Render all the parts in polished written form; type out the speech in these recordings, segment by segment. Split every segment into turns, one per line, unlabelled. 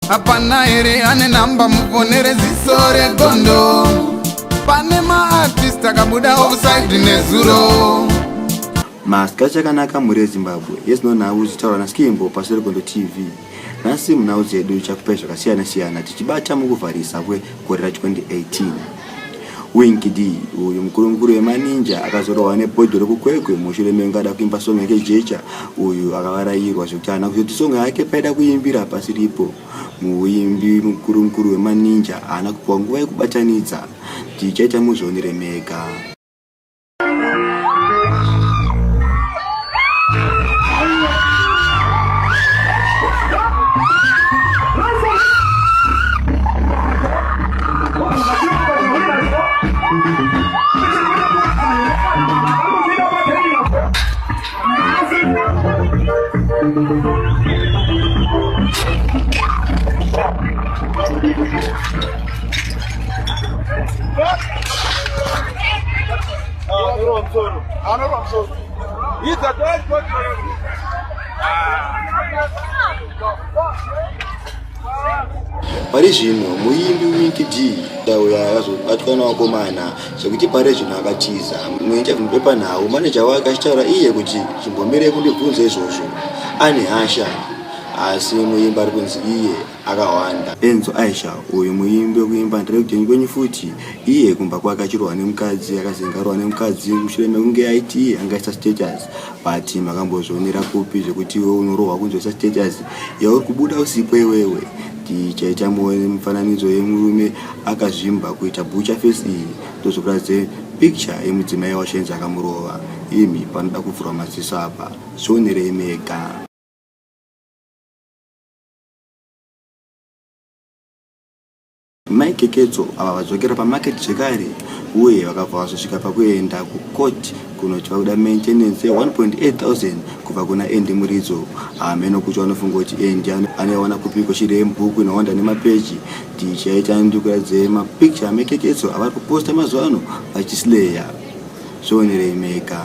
Hapana ere ane namba mfonere zisore gondo. Pane ma-artist akabuda offside nezuro.
Masika chakanaka muri Zimbabwe. Yes no now zitaura na Skimbo pasere Gondo TV. Nasi mnau zedu chakupa zvakasiyana tichibata mukuvharisa kwekorera 2018. Winky D uyu mukuru wemaninja akazorowa nebhodho rekukwekwe mushure mengada kuimba song yake Jecha uyu akavarayirwa zvekuti ana kuti song yake paida kuimbira pasiripo. Muimbi mukuru wemaninja ana kupuwa nguva yekubatanidza tichaita muzoniremeka. Pari zvino muimbi Winky D dauya akazobatwa nawakomana zvekuti pari zvino akatiza mwenja kumupepa nawo maneja wake achitaura iye kuti chimbomere kundibvunza izvozvo ane hasha asi muimbi ari kunzi iye akawanda. Enzo Aisha uyu muimbi wekuimba ndirekudhenyi kwenyu futi iye kumba kwake achirwa nemukadzi akazengarwa nemukadzi mushure mekunge aiti iye angaisa status but makambozvionera kupi zvekuti iwe unorohwa kunzoisa status yauri kubuda usiku iwewe. Tichaita mufananidzo yemurume akazvimba kuita butcher face iyi tozokuradze picture yemudzimai washenza akamurova. Imi panoda kuvhurwa maziso apa zvionerei mega. Mike Ketso ava vadzokera pamarket zvekare uye vakabva vazosvika pakuenda kucourt kunoti vakuda maintenance 1.8,000 kubva kuna Andy Muridzo. Ameno kuti vanofunga kuti Andy anawana kupiko chirembuku inowanda nemapeji. Tichaita ndikuradze mapicture Mike Ketso avari kuposta mazuva ano pachislayer zvionerei mega.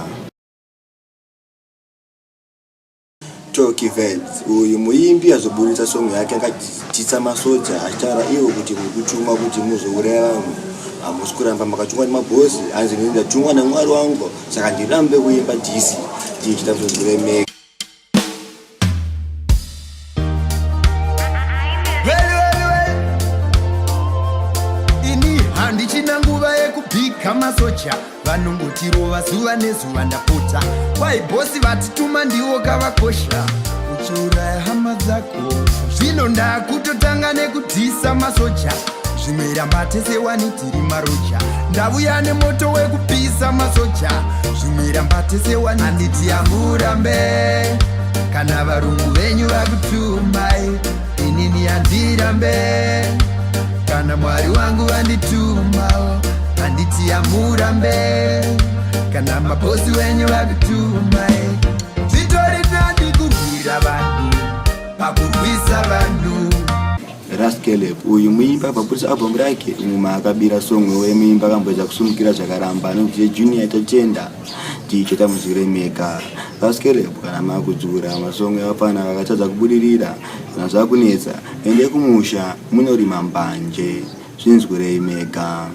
Toki Vance uyu muimbi azoburitsa song yake akatitsa masoja achitaura iwo kuti mukutuma kuti muzouraya vanhu hamusi kuramba makatungwa nemabhosi anzi ndatungwa naMwari wangu saka ndirambe kuimba DC tichita muzoremeka.
Ini handichina nguva yekubhika masoja vanongotirova zuva nezuva ndapota kwai bhosi vatituma ndiwo kavakosha uchiuraya hama dzako zvino ndakutotanga nekudhisa masoja zvimwe rambatese wani tiri maroja ndavuya nemoto wekupisa masoja zvimwe rambatese wani handiti hamurambe kana varungu venyu vakutumai inini handirambe kana Mwari wangu vanditumawo handiti hamurambe kana mabhosi wenyu vakutumai zvitori nani kurwira vanhu pakurwisa vanhu.
Raskelep uyu muimba papuritsa album rake umwe akabira song wemuimba akamboedza kusumukira zvakaramba anonzi Junior Tatenda tichita muzviremeka. Raskelep kana makudzura masong evafana vakatadza kubudirira kana zvakunetsa ende kumusha munorima mbanje zvinzwirei mega.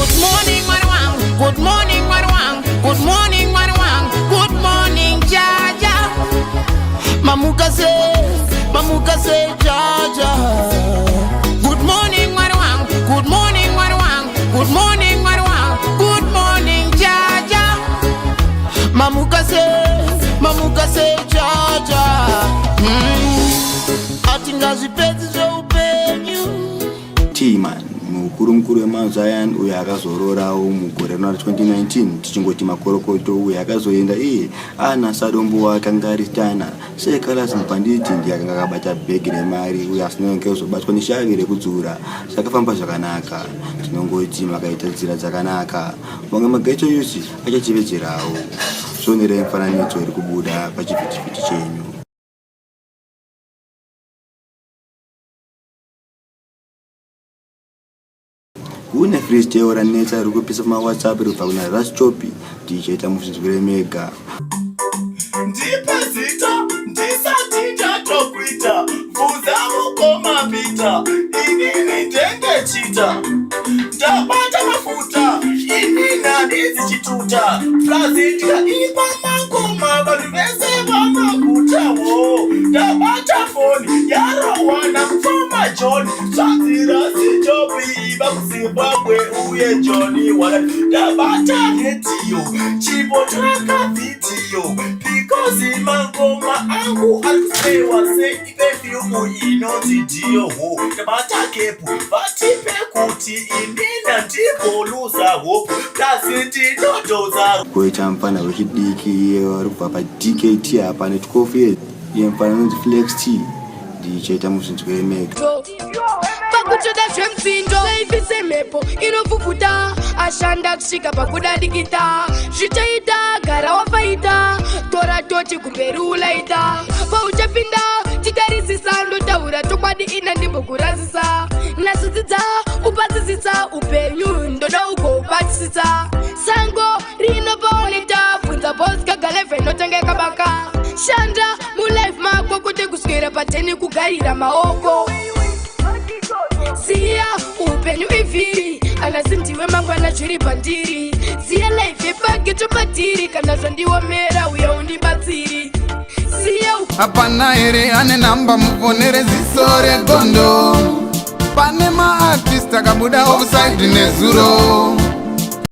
Good morning, Marwang. Good morning, Marwang. Good morning, Marwang. Good morning, Jaja. Mamuka say, Jaja. Good morning, Marwang. Good morning, Marwang. Good morning, Marwang. Good morning, Jaja. Mamuka say, Jaja. Atinga zipezi zo upenyu.
T-Man mukuru weMountZion uyo akazororawo mugore rina 2019 tichingoti makorokoto uyo akazoenda iye ana sadombo wake anga ari Tana seKalasi Mupanditi ndiye akanga akabata bhegi remari uyo asinenge kuzobatwa neshavi rekudzura zvakafamba zvakanaka. Tinongoti makaita nzira dzakanaka mamwe mageto yusi achachivedzerawo. Zvionerei mufananidzo iri kubuda pachivhitivhiti chenyu. Kune freestyle ranetsa iri kupisa pamaWhatsApp rikubva kuna Raschopi ndichaita muzvinzwire mega.
Ndipe zita ndisati ndatokuita bvunza mukoma Pita inini ndenge chita ndabata mafuta inini handizi chituta plazitika ipa mangoma vanhu vese vamagutawo ndabata foni yarowana mfoma John zvanzira Raschopi vakuZimbabwe uye Johnny Wallet ndabata rediyo chipotraka vhidiyo because mangoma angu alikusewa seipefyumu inonzi ndiyoho ndabata kepu vatipe kuti inina ndiboluza hope kasi ndinotoza
koita mufana wechidiki vari kubva paDKT apa netikofu iye mufana unonzi Flex T ndichaita muzvinzwire mega.
Pakuchoda zvemsindo saifise mhepo inopfuputa ashanda kusvika pakudadikita zvichaita gara wafaita tora toti kumberi ulaita pauchapinda titarisisa ndotaura chokwadi ina ndimbokurazisa nasidzidza upatsisisa upenyu ndoda ugobatisisa sango rinopaoneta bvunza boss kagalevhe notengeka baka shanda mulife mako kuti kuswera pateni kugarira maoko siya upenyu ivhiri anasi ndiwe mangwana zviri pandiri siya life yepageto patiri kana zvandiomera uya undibatsiri siya
hapana here ane namba mufonere ziso regondo pane maartist akabuda offside nezuro